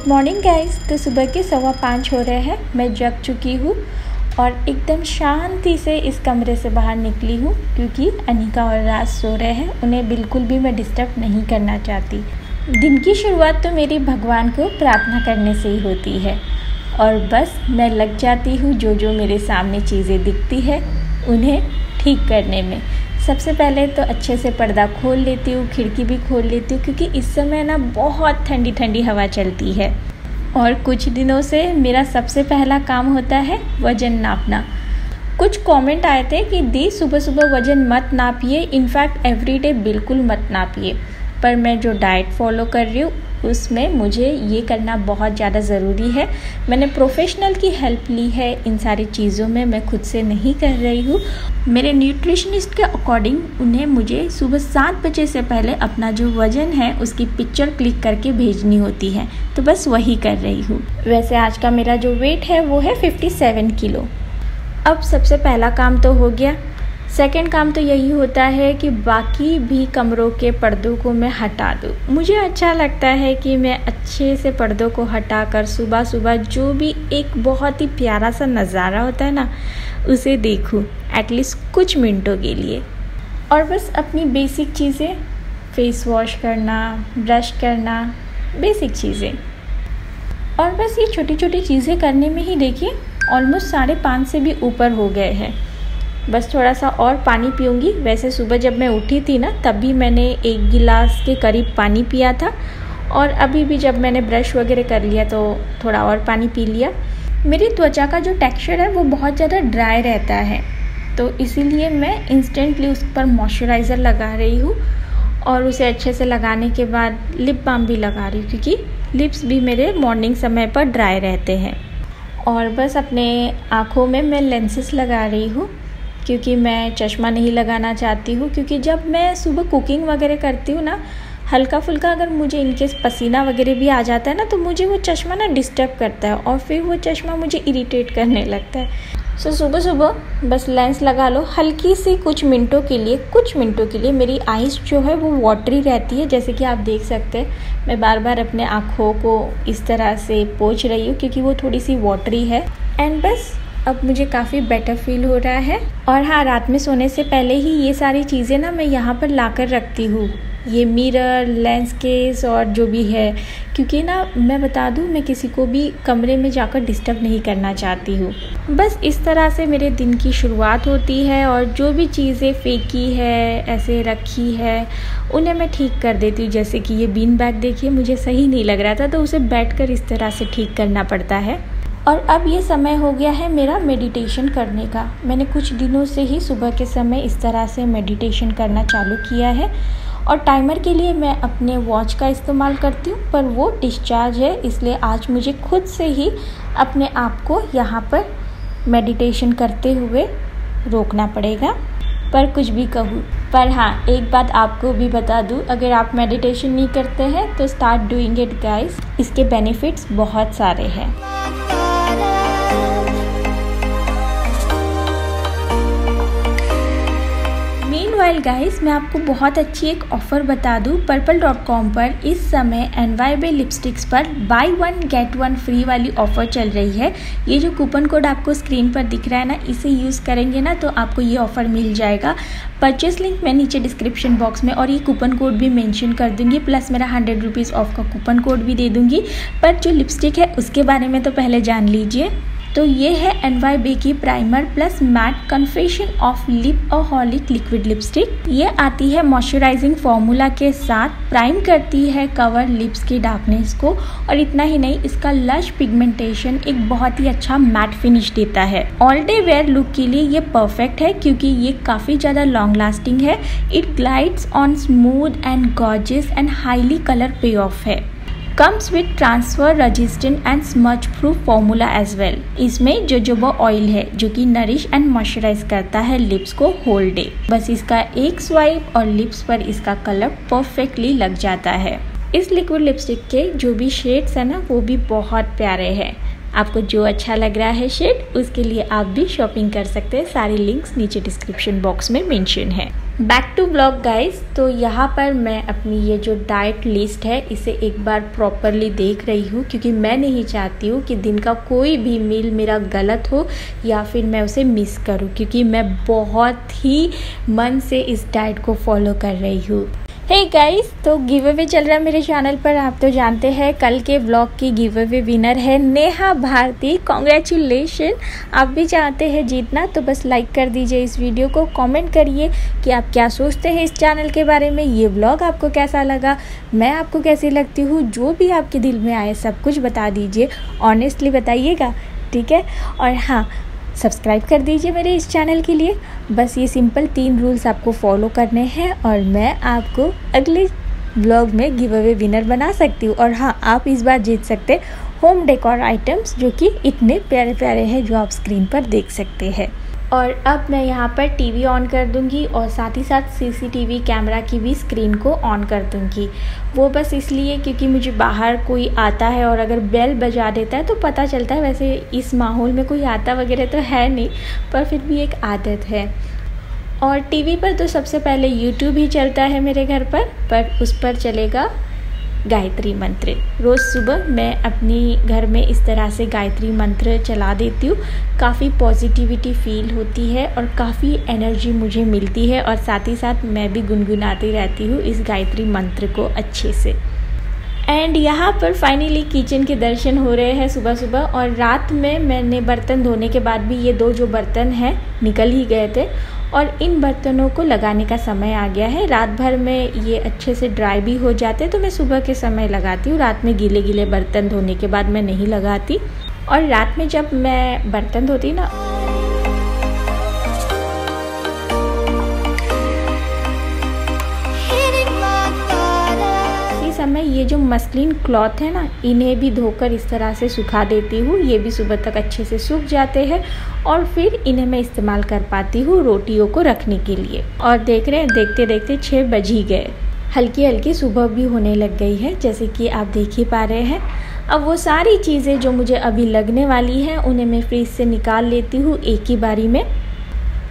Good morning guys. तो सुबह के 5:15 हो रहे हैं। मैं जग चुकी हूँ और एकदम शांति से इस कमरे से बाहर निकली हूँ क्योंकि अनिका और राज सो रहे हैं। उन्हें बिल्कुल भी मैं डिस्टर्ब नहीं करना चाहती। दिन की शुरुआत तो मेरी भगवान को प्रार्थना करने से ही होती है और बस मैं लग जाती हूँ जो मेरे सामने चीज़ें दिखती है उन्हें ठीक करने में। सबसे पहले तो अच्छे से पर्दा खोल लेती हूँ, खिड़की भी खोल लेती हूँ क्योंकि इस समय ना बहुत ठंडी ठंडी हवा चलती है। और कुछ दिनों से मेरा सबसे पहला काम होता है वज़न नापना। कुछ कमेंट आए थे कि दी सुबह सुबह वज़न मत नापिए, इनफैक्ट एवरीडे बिल्कुल मत नापिए। पर मैं जो डाइट फॉलो कर रही हूँ उसमें मुझे ये करना बहुत ज़्यादा ज़रूरी है। मैंने प्रोफेशनल की हेल्प ली है इन सारी चीज़ों में, मैं खुद से नहीं कर रही हूँ। मेरे न्यूट्रिशनिस्ट के अकॉर्डिंग उन्हें मुझे सुबह 7 बजे से पहले अपना जो वज़न है उसकी पिक्चर क्लिक करके भेजनी होती है, तो बस वही कर रही हूँ। वैसे आज का मेरा जो वेट है वो है 57 किलो। अब सबसे पहला काम तो हो गया। सेकंड काम तो यही होता है कि बाकी भी कमरों के पर्दों को मैं हटा दूँ। मुझे अच्छा लगता है कि मैं अच्छे से पर्दों को हटाकर सुबह सुबह जो भी एक बहुत ही प्यारा सा नज़ारा होता है ना उसे देखूँ एटलीस्ट कुछ मिनटों के लिए। और बस अपनी बेसिक चीज़ें, फेस वॉश करना, ब्रश करना, बेसिक चीज़ें। और बस ये छोटी छोटी चीज़ें करने में ही देखिए ऑलमोस्ट 5:30 से भी ऊपर हो गए हैं। बस थोड़ा सा और पानी पीऊँगी। वैसे सुबह जब मैं उठी थी ना तब भी मैंने 1 गिलास के करीब पानी पिया था और अभी भी जब मैंने ब्रश वगैरह कर लिया तो थोड़ा और पानी पी लिया। मेरी त्वचा का जो टेक्सचर है वो बहुत ज़्यादा ड्राई रहता है, तो इसीलिए मैं इंस्टेंटली उस पर मॉइस्चराइज़र लगा रही हूँ और उसे अच्छे से लगाने के बाद लिप बाम भी लगा रही हूँ क्योंकि लिप्स भी मेरे मॉर्निंग समय पर ड्राई रहते हैं। और बस अपने आँखों में मैं लेंसेस लगा रही हूँ क्योंकि मैं चश्मा नहीं लगाना चाहती हूँ, क्योंकि जब मैं सुबह कुकिंग वगैरह करती हूँ ना हल्का फुल्का अगर मुझे इनकेस पसीना वगैरह भी आ जाता है ना तो मुझे वो चश्मा ना डिस्टर्ब करता है और फिर वो चश्मा मुझे इरिटेट करने लगता है। सो सुबह सुबह बस लेंस लगा लो हल्की सी कुछ मिनटों के लिए मेरी आइज़ जो है वो वाटरी रहती है। जैसे कि आप देख सकते हैं मैं बार बार अपने आँखों को इस तरह से पोंछ रही हूँ क्योंकि वो थोड़ी सी वाटरी है। एंड बस अब मुझे काफ़ी बेटर फील हो रहा है। और हाँ, रात में सोने से पहले ही ये सारी चीज़ें ना मैं यहाँ पर ला कर रखती हूँ, ये मिरर, लेंस केस और जो भी है, क्योंकि ना मैं बता दूँ मैं किसी को भी कमरे में जाकर डिस्टर्ब नहीं करना चाहती हूँ। बस इस तरह से मेरे दिन की शुरुआत होती है और जो भी चीज़ें फेंकी है ऐसे रखी है उन्हें मैं ठीक कर देती हूँ। जैसे कि ये बीन बैग देखिए मुझे सही नहीं लग रहा था तो उसे बैठकर इस तरह से ठीक करना पड़ता है। और अब ये समय हो गया है मेरा मेडिटेशन करने का। मैंने कुछ दिनों से ही सुबह के समय इस तरह से मेडिटेशन करना चालू किया है और टाइमर के लिए मैं अपने वॉच का इस्तेमाल करती हूँ पर वो डिस्चार्ज है, इसलिए आज मुझे खुद से ही अपने आप को यहाँ पर मेडिटेशन करते हुए रोकना पड़ेगा। पर कुछ भी कहूँ, पर हाँ एक बात आपको भी बता दूँ, अगर आप मेडिटेशन नहीं करते हैं तो स्टार्ट डूइंग इट गाइस। इसके बेनिफिट्स बहुत सारे हैं। मीनवाइल गाइस मैं आपको बहुत अच्छी एक ऑफ़र बता दूँ। purple.com पर इस समय NYB लिपस्टिक्स पर बाय 1 गेट 1 फ्री वाली ऑफ़र चल रही है। ये जो कूपन कोड आपको स्क्रीन पर दिख रहा है ना, इसे यूज़ करेंगे ना तो आपको ये ऑफ़र मिल जाएगा। परचेस लिंक मैं नीचे डिस्क्रिप्शन बॉक्स में और ये कूपन कोड भी मेंशन कर दूंगी, प्लस मेरा 100 रुपीज़ ऑफ का कूपन कोड भी दे दूंगी। पर जो लिपस्टिक है उसके बारे में तो पहले जान लीजिए। तो ये है NYB की primer plus matte confession of लिपaholic लिक्विड लिपस्टिक। ये आती है मॉइस्चराइजिंग फॉर्मूला के साथ, प्राइम करती है कवर लिप्स की डार्कनेस को और इतना ही नहीं इसका लश पिगमेंटेशन एक बहुत ही अच्छा मैट फिनिश देता है। ऑल डे वेयर लुक के लिए ये परफेक्ट है क्योंकि ये काफ़ी ज़्यादा लॉन्ग लास्टिंग है। It glides on smooth and gorgeous and highly colour payoff है। Comes with transfer resistant and smudge proof formula as well. इसमें जोजोबा ऑयल है जो कि नरिश एंड मॉइस्चराइज करता है लिप्स को होल डे। बस इसका एक स्वाइप और लिप्स पर इसका कलर परफेक्टली लग जाता है। इस लिक्विड लिपस्टिक के जो भी शेड्स है ना वो भी बहुत प्यारे हैं। आपको जो अच्छा लग रहा है शेड उसके लिए आप भी शॉपिंग कर सकते हैं। सारी लिंक्स नीचे डिस्क्रिप्शन बॉक्स में मेंशन है। Back to blog guys. तो यहाँ पर मैं अपनी ये जो डाइट लिस्ट है इसे एक बार प्रॉपरली देख रही हूँ, क्योंकि मैं नहीं चाहती हूँ कि दिन का कोई भी मील मेरा गलत हो या फिर मैं उसे मिस करूँ, क्योंकि मैं बहुत ही मन से इस डाइट को फॉलो कर रही हूँ। हे गाइस, तो गिव अवे चल रहा है मेरे चैनल पर। आप तो जानते हैं कल के व्लॉग की गिव अवे विनर है नेहा भारती। कॉन्ग्रेचुलेशन। आप भी चाहते हैं जीतना तो बस लाइक कर दीजिए इस वीडियो को, कमेंट करिए कि आप क्या सोचते हैं इस चैनल के बारे में, ये व्लॉग आपको कैसा लगा, मैं आपको कैसी लगती हूँ, जो भी आपके दिल में आए सब कुछ बता दीजिए, ऑनेस्टली बताइएगा, ठीक है। और हाँ, सब्सक्राइब कर दीजिए मेरे इस चैनल के लिए। बस ये सिंपल 3 रूल्स आपको फॉलो करने हैं और मैं आपको अगले व्लॉग में गिव अवे विनर बना सकती हूँ। और हाँ, आप इस बार जीत सकते होम डेकोर आइटम्स, जो कि इतने प्यारे प्यारे हैं जो आप स्क्रीन पर देख सकते हैं। और अब मैं यहाँ पर टीवी ऑन कर दूँगी और साथ ही साथ सीसीटीवी कैमरा की भी स्क्रीन को ऑन कर दूँगी। वो बस इसलिए क्योंकि मुझे बाहर कोई आता है और अगर बेल बजा देता है तो पता चलता है। वैसे इस माहौल में कोई आता वगैरह तो है नहीं, पर फिर भी एक आदत है। और टीवी पर तो सबसे पहले यूट्यूब ही चलता है मेरे घर पर उस पर चलेगा गायत्री मंत्र। रोज़ सुबह मैं अपनी घर में इस तरह से गायत्री मंत्र चला देती हूँ। काफ़ी पॉजिटिविटी फील होती है और काफ़ी एनर्जी मुझे मिलती है, और साथ ही साथ मैं भी गुनगुनाती रहती हूँ इस गायत्री मंत्र को अच्छे से। एंड यहाँ पर फाइनली किचन के दर्शन हो रहे हैं सुबह सुबह। और रात में मैंने बर्तन धोने के बाद भी ये 2 जो बर्तन हैं निकल ही गए थे, और इन बर्तनों को लगाने का समय आ गया है। रात भर में ये अच्छे से ड्राई भी हो जाते हैं तो मैं सुबह के समय लगाती हूँ। रात में गीले गीले बर्तन धोने के बाद मैं नहीं लगाती। और रात में जब मैं बर्तन धोती ना, समय ये जो मसलिन क्लॉथ है ना, इन्हें भी धोकर इस तरह से सुखा देती हूँ। ये भी सुबह तक अच्छे से सूख जाते हैं और फिर इन्हें मैं इस्तेमाल कर पाती हूँ रोटियों को रखने के लिए। और देख रहे हैं, देखते देखते 6 बज ही गए। हल्की हल्की सुबह भी होने लग गई है, जैसे कि आप देख ही पा रहे हैं। अब वो सारी चीज़ें जो मुझे अभी लगने वाली हैं उन्हें मैं फ्रिज से निकाल लेती हूँ एक ही बारी में।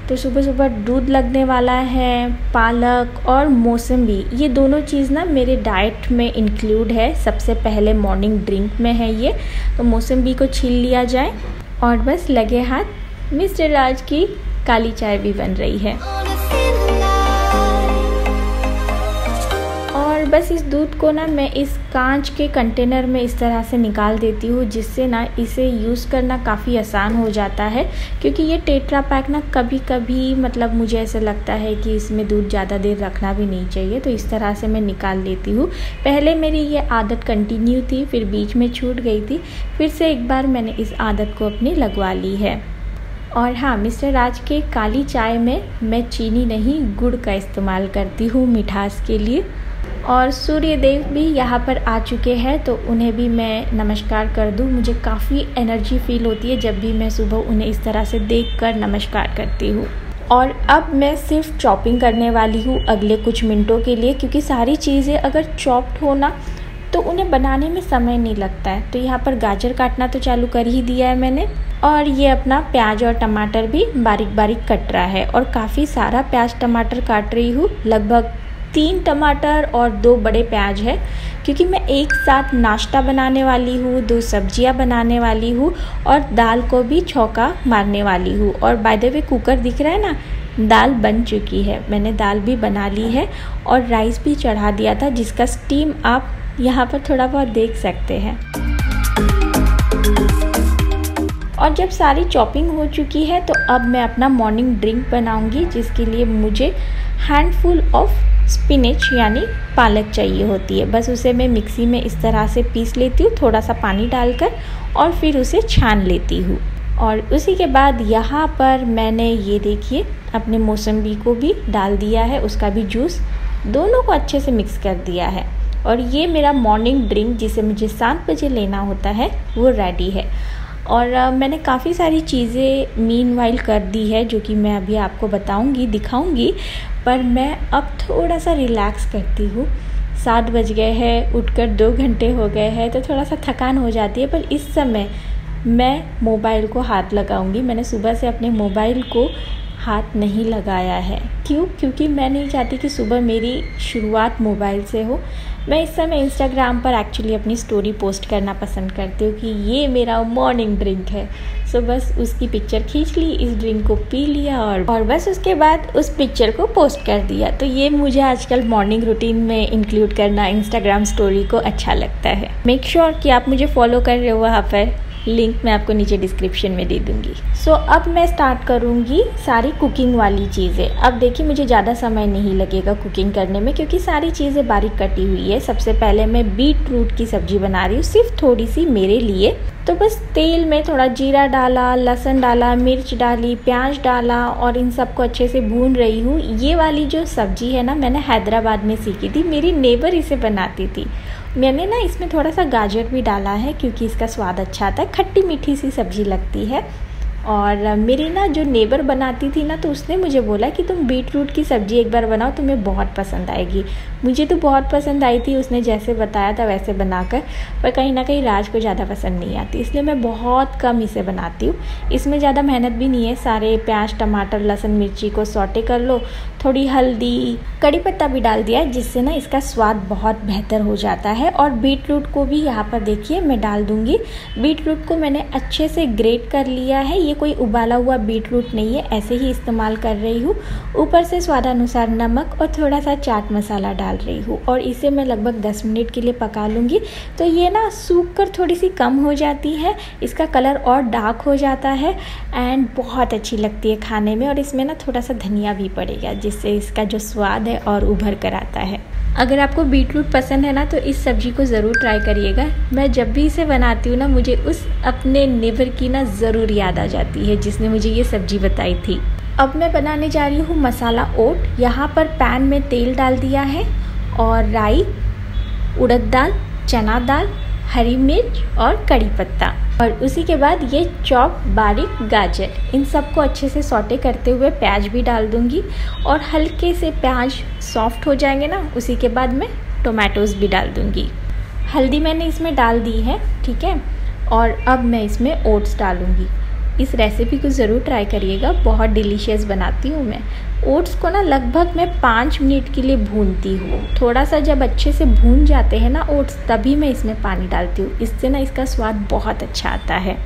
तो सुबह सुबह दूध लगने वाला है, पालक और मौसम्बी, ये दोनों चीज़ ना मेरे डाइट में इंक्लूड है। सबसे पहले मॉर्निंग ड्रिंक में है ये। तो मौसम्बी को छील लिया जाए और बस लगे हाथ मिस्टर राज की काली चाय भी बन रही है। और बस इस दूध को ना मैं इस कांच के कंटेनर में इस तरह से निकाल देती हूँ, जिससे ना इसे यूज़ करना काफ़ी आसान हो जाता है। क्योंकि ये टेट्रा पैक ना कभी कभी मतलब मुझे ऐसा लगता है कि इसमें दूध ज़्यादा देर रखना भी नहीं चाहिए, तो इस तरह से मैं निकाल लेती हूँ। पहले मेरी ये आदत कंटिन्यू थी, फिर बीच में छूट गई थी, फिर से एक बार मैंने इस आदत को अपनी लगवा ली है। और हाँ, मिस्टर राज के काली चाय में मैं चीनी नहीं गुड़ का इस्तेमाल करती हूँ मिठास के लिए। और सूर्य देव भी यहाँ पर आ चुके हैं, तो उन्हें भी मैं नमस्कार कर दूँ। मुझे काफ़ी एनर्जी फील होती है जब भी मैं सुबह उन्हें इस तरह से देखकर नमस्कार करती हूँ। और अब मैं सिर्फ चॉपिंग करने वाली हूँ अगले कुछ मिनटों के लिए, क्योंकि सारी चीज़ें अगर चॉप्ड हो ना तो उन्हें बनाने में समय नहीं लगता है। तो यहाँ पर गाजर काटना तो चालू कर ही दिया है मैंने, और ये अपना प्याज और टमाटर भी बारीक बारीक कट रहा है। और काफ़ी सारा प्याज टमाटर काट रही हूँ, लगभग 3 टमाटर और 2 बड़े प्याज है, क्योंकि मैं एक साथ नाश्ता बनाने वाली हूँ, 2 सब्जियाँ बनाने वाली हूँ और दाल को भी छौंका मारने वाली हूँ। और बाय द वे कुकर दिख रहा है ना, दाल बन चुकी है। मैंने दाल भी बना ली है और राइस भी चढ़ा दिया था, जिसका स्टीम आप यहाँ पर थोड़ा बहुत देख सकते हैं। और जब सारी चॉपिंग हो चुकी है तो अब मैं अपना मॉर्निंग ड्रिंक बनाऊंगी, जिसके लिए मुझे हैंडफुल ऑफ स्पिनच यानी पालक चाहिए होती है। बस उसे मैं मिक्सी में इस तरह से पीस लेती हूँ, थोड़ा सा पानी डालकर, और फिर उसे छान लेती हूँ। और उसी के बाद यहाँ पर मैंने ये देखिए अपने मौसम्बी को भी डाल दिया है, उसका भी जूस, दोनों को अच्छे से मिक्स कर दिया है। और ये मेरा मॉर्निंग ड्रिंक जिसे मुझे 7 बजे लेना होता है वो रेडी है। और मैंने काफ़ी सारी चीज़ें मीनवाइल कर दी है, जो कि मैं अभी आपको बताऊंगी, दिखाऊंगी। पर मैं अब थोड़ा सा रिलैक्स करती हूँ। 7 बज गए हैं, उठकर 2 घंटे हो गए हैं, तो थोड़ा सा थकान हो जाती है। पर इस समय मैं मोबाइल को हाथ लगाऊंगी। मैंने सुबह से अपने मोबाइल को हाथ नहीं लगाया है। क्यों? क्योंकि मैं नहीं चाहती कि सुबह मेरी शुरुआत मोबाइल से हो। मैं इस समय इंस्टाग्राम पर एक्चुअली अपनी स्टोरी पोस्ट करना पसंद करती हूँ कि ये मेरा मॉर्निंग ड्रिंक है। सो बस उसकी पिक्चर खींच ली, इस ड्रिंक को पी लिया और बस उसके बाद उस पिक्चर को पोस्ट कर दिया। तो ये मुझे आजकल मॉर्निंग रूटीन में इंक्लूड करना इंस्टाग्राम स्टोरी को अच्छा लगता है। मेक श्योर कि आप मुझे फॉलो कर रहे हो वहाँ पर, लिंक मैं आपको नीचे डिस्क्रिप्शन में दे दूँगी। सो अब मैं स्टार्ट करूँगी सारी कुकिंग वाली चीज़ें। अब देखिए मुझे ज़्यादा समय नहीं लगेगा कुकिंग करने में क्योंकि सारी चीज़ें बारीक कटी हुई है। सबसे पहले मैं बीट रूट की सब्ज़ी बना रही हूँ, सिर्फ थोड़ी सी मेरे लिए। तो बस तेल में थोड़ा जीरा डाला, लहसुन डाला, मिर्च डाली, प्याज डाला और इन सबको अच्छे से भून रही हूँ। ये वाली जो सब्ज़ी है ना, मैंने हैदराबाद में सीखी थी, मेरी नेबर इसे बनाती थी। मैंने ना इसमें थोड़ा सा गाजर भी डाला है क्योंकि इसका स्वाद अच्छा आता है, खट्टी मीठी सी सब्ज़ी लगती है। और मेरी ना जो नेबर बनाती थी ना, तो उसने मुझे बोला कि तुम बीट रूट की सब्ज़ी एक बार बनाओ, तुम्हें बहुत पसंद आएगी। मुझे तो बहुत पसंद आई थी, उसने जैसे बताया था वैसे बनाकर, पर कहीं ना कहीं राज को ज़्यादा पसंद नहीं आती, इसलिए मैं बहुत कम इसे बनाती हूँ। इसमें ज़्यादा मेहनत भी नहीं है, सारे प्याज, टमाटर, लहसुन, मिर्ची को सौटे कर लो, थोड़ी हल्दी, कड़ी पत्ता भी डाल दिया जिससे ना इसका स्वाद बहुत बेहतर हो जाता है। और बीट रूट को भी यहाँ पर देखिए मैं डाल दूँगी। बीट रूट को मैंने अच्छे से ग्रेट कर लिया है, ये कोई उबाला हुआ बीट रूट नहीं है, ऐसे ही इस्तेमाल कर रही हूँ। ऊपर से स्वादानुसार नमक और थोड़ा सा चाट मसाला डाल रही हूँ और इसे मैं लगभग 10 मिनट के लिए पका लूँगी। तो ये ना सूख कर थोड़ी सी कम हो जाती है, इसका कलर और डार्क हो जाता है एंड बहुत अच्छी लगती है खाने में। और इसमें ना थोड़ा सा धनिया भी पड़ेगा जिससे इसका जो स्वाद है और उभर कर आता है। अगर आपको बीट रूट पसंद है ना, तो इस सब्ज़ी को ज़रूर ट्राई करिएगा। मैं जब भी इसे बनाती हूँ ना, मुझे उस अपने नेबर की ना ज़रूर याद आ जाती है जिसने मुझे ये सब्ज़ी बताई थी। अब मैं बनाने जा रही हूँ मसाला ओट। यहाँ पर पैन में तेल डाल दिया है और राई, उड़द दाल, चना दाल, हरी मिर्च और कड़ी पत्ता, और उसी के बाद ये चॉप बारीक गाजर, इन सबको अच्छे से सौटे करते हुए प्याज भी डाल दूंगी। और हल्के से प्याज सॉफ्ट हो जाएंगे ना, उसी के बाद मैं टोमेटोज़ भी डाल दूंगी। हल्दी मैंने इसमें डाल दी है, ठीक है। और अब मैं इसमें ओट्स डालूंगी। इस रेसिपी को ज़रूर ट्राई करिएगा, बहुत डिलीशियस बनाती हूँ मैं। ओट्स को ना लगभग मैं 5 मिनट के लिए भूनती हूँ। थोड़ा सा जब अच्छे से भून जाते हैं ना ओट्स, तभी मैं इसमें पानी डालती हूँ, इससे ना इसका स्वाद बहुत अच्छा आता है।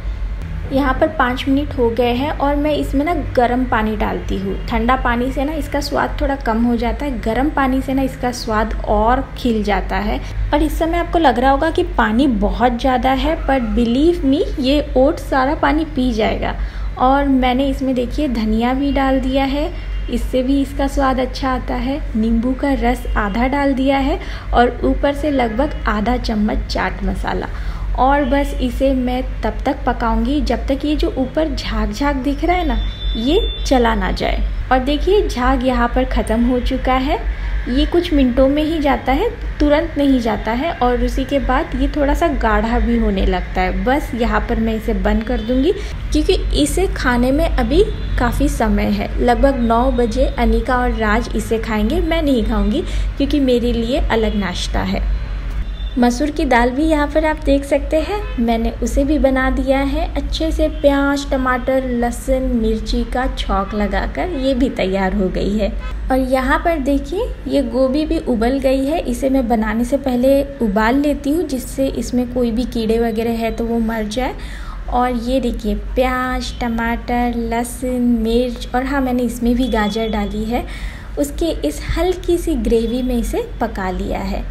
यहाँ पर 5 मिनट हो गए हैं और मैं इसमें ना गर्म पानी डालती हूँ। ठंडा पानी से ना इसका स्वाद थोड़ा कम हो जाता है, गर्म पानी से ना इसका स्वाद और खिल जाता है। और इस समय आपको लग रहा होगा कि पानी बहुत ज़्यादा है, पर बिलीव मी ये ओट्स सारा पानी पी जाएगा। और मैंने इसमें देखिए धनिया भी डाल दिया है, इससे भी इसका स्वाद अच्छा आता है। नींबू का रस आधा डाल दिया है और ऊपर से लगभग आधा चम्मच चाट मसाला। और बस इसे मैं तब तक पकाऊंगी जब तक ये जो ऊपर झाग झाग दिख रहा है ना, ये चला ना जाए। और देखिए झाग यहाँ पर ख़त्म हो चुका है। ये कुछ मिनटों में ही जाता है, तुरंत नहीं जाता है। और उसी के बाद ये थोड़ा सा गाढ़ा भी होने लगता है। बस यहाँ पर मैं इसे बंद कर दूँगी क्योंकि इसे खाने में अभी काफ़ी समय है। लगभग 9 बजे अनिका और राज इसे खाएंगे, मैं नहीं खाऊँगी क्योंकि मेरे लिए अलग नाश्ता है। मसूर की दाल भी यहाँ पर आप देख सकते हैं, मैंने उसे भी बना दिया है अच्छे से। प्याज, टमाटर, लहसुन, मिर्ची का छौंक लगाकर ये भी तैयार हो गई है। और यहाँ पर देखिए ये गोभी भी उबल गई है। इसे मैं बनाने से पहले उबाल लेती हूँ जिससे इसमें कोई भी कीड़े वगैरह है तो वो मर जाए। और ये देखिए प्याज, टमाटर, लहसुन, मिर्च और हाँ मैंने इसमें भी गाजर डाली है। उसके इस हल्की सी ग्रेवी में इसे पका लिया है।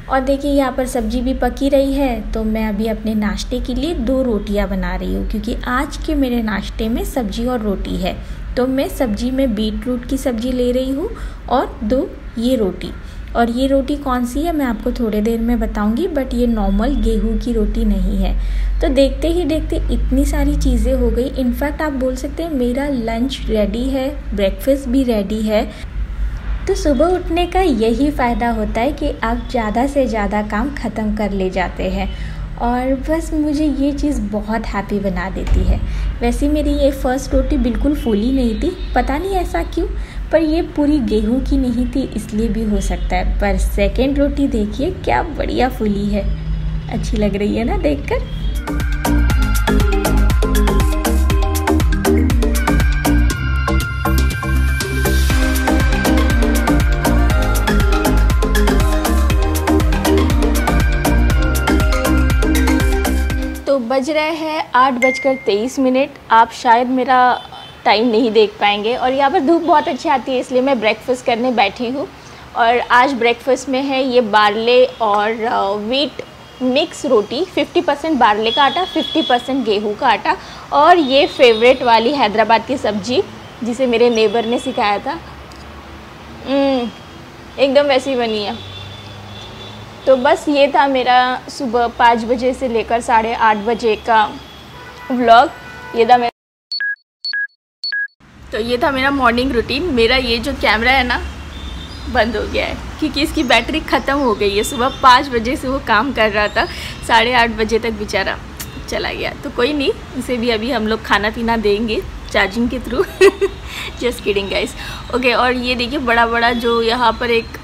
और देखिए यहाँ पर सब्जी भी पकी रही है। तो मैं अभी अपने नाश्ते के लिए 2 रोटियाँ बना रही हूँ क्योंकि आज के मेरे नाश्ते में सब्जी और रोटी है। तो मैं सब्जी में बीट रूट की सब्जी ले रही हूँ और 2 ये रोटी। और ये रोटी कौन सी है मैं आपको थोड़ी देर में बताऊंगी, बट ये नॉर्मल गेहूं की रोटी नहीं है। तो देखते ही देखते इतनी सारी चीज़ें हो गई। इनफैक्ट आप बोल सकते हैं मेरा लंच रेडी है, ब्रेकफास्ट भी रेडी है। तो सुबह उठने का यही फ़ायदा होता है कि आप ज़्यादा से ज़्यादा काम ख़त्म कर ले जाते हैं। और बस मुझे ये चीज़ बहुत हैप्पी बना देती है। वैसे मेरी ये फर्स्ट रोटी बिल्कुल फूली नहीं थी, पता नहीं ऐसा क्यों, पर ये पूरी गेहूं की नहीं थी इसलिए भी हो सकता है। पर सेकंड रोटी देखिए क्या बढ़िया फूली है, अच्छी लग रही है ना देखकर। बज रहे हैं 8:23। आप शायद मेरा टाइम नहीं देख पाएंगे और यहाँ पर धूप बहुत अच्छी आती है, इसलिए मैं ब्रेकफास्ट करने बैठी हूँ। और आज ब्रेकफास्ट में है ये बारले और व्हीट मिक्स रोटी, 50% बारले का आटा, 50% गेहूं का आटा, और ये फेवरेट वाली हैदराबाद की सब्जी जिसे मेरे नेबर ने सिखाया था, एकदम वैसी बनी है। तो बस ये था मेरा सुबह 5 बजे से लेकर 8:30 बजे का व्लॉग। ये था मेरा मॉर्निंग रूटीन। मेरा ये जो कैमरा है ना बंद हो गया है क्योंकि इसकी बैटरी ख़त्म हो गई है। सुबह 5 बजे से वो काम कर रहा था, 8:30 बजे तक बेचारा चला गया। तो कोई नहीं, उसे भी अभी हम लोग खाना पीना देंगे चार्जिंग के through. Just kidding guys. Okay, और ये देखिए बड़ा बड़ा जो यहाँ पर एक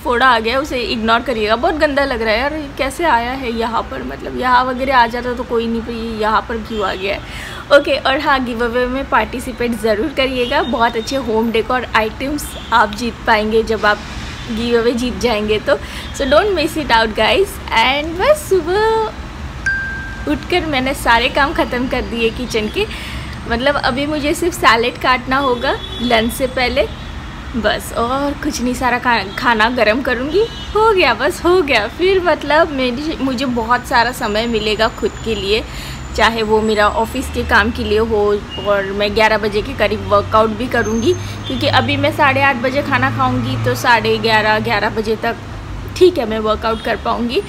फोड़ा आ गया, उसे इग्नोर करिएगा, बहुत गंदा लग रहा है यार। कैसे आया है यहाँ पर, मतलब यहाँ वगैरह आ जाता तो कोई नहीं, पर यहाँ पर क्यों आ गया है। ओके, और हाँ, गिव अवे में पार्टिसिपेट ज़रूर करिएगा। बहुत अच्छे होम डेकोर आइटम्स आप जीत पाएंगे जब आप गिव अवे जीत जाएंगे तो। So don't miss it out guys. And बस सुबह उठकर मैंने सारे काम ख़त्म कर दिए किचन के, मतलब अभी मुझे सिर्फ सैलेड काटना होगा लंच से पहले, बस, और कुछ नहीं। सारा खाना गरम करूँगी, हो गया, बस हो गया। फिर मतलब मुझे बहुत सारा समय मिलेगा खुद के लिए, चाहे वो मेरा ऑफिस के काम के लिए हो, और मैं 11 बजे के करीब वर्कआउट भी करूँगी क्योंकि अभी मैं 8:30 बजे खाना खाऊँगी तो 11:30 बजे तक ठीक है मैं वर्कआउट कर पाऊँगी।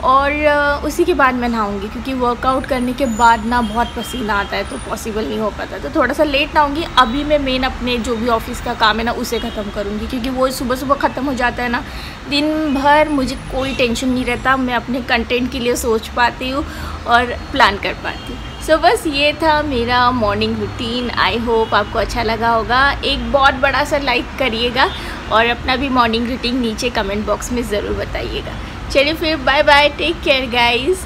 और उसी के बाद मैं नहाऊँगी क्योंकि वर्कआउट करने के बाद ना बहुत पसीना आता है तो पॉसिबल नहीं हो पाता, तो थोड़ा सा लेट नहाऊँगी। अभी मैं मेन अपने जो भी ऑफिस का काम है ना उसे ख़त्म करूँगी क्योंकि वो सुबह सुबह ख़त्म हो जाता है ना, दिन भर मुझे कोई टेंशन नहीं रहता, मैं अपने कंटेंट के लिए सोच पाती हूँ और प्लान कर पाती हूँ। सो बस ये था मेरा मॉर्निंग रूटीन। आई होप आपको अच्छा लगा होगा। एक बहुत बड़ा सा लाइक करिएगा और अपना भी मॉर्निंग रूटीन नीचे कमेंट बॉक्स में ज़रूर बताइएगा। चलिए फिर, bye bye, take care guys.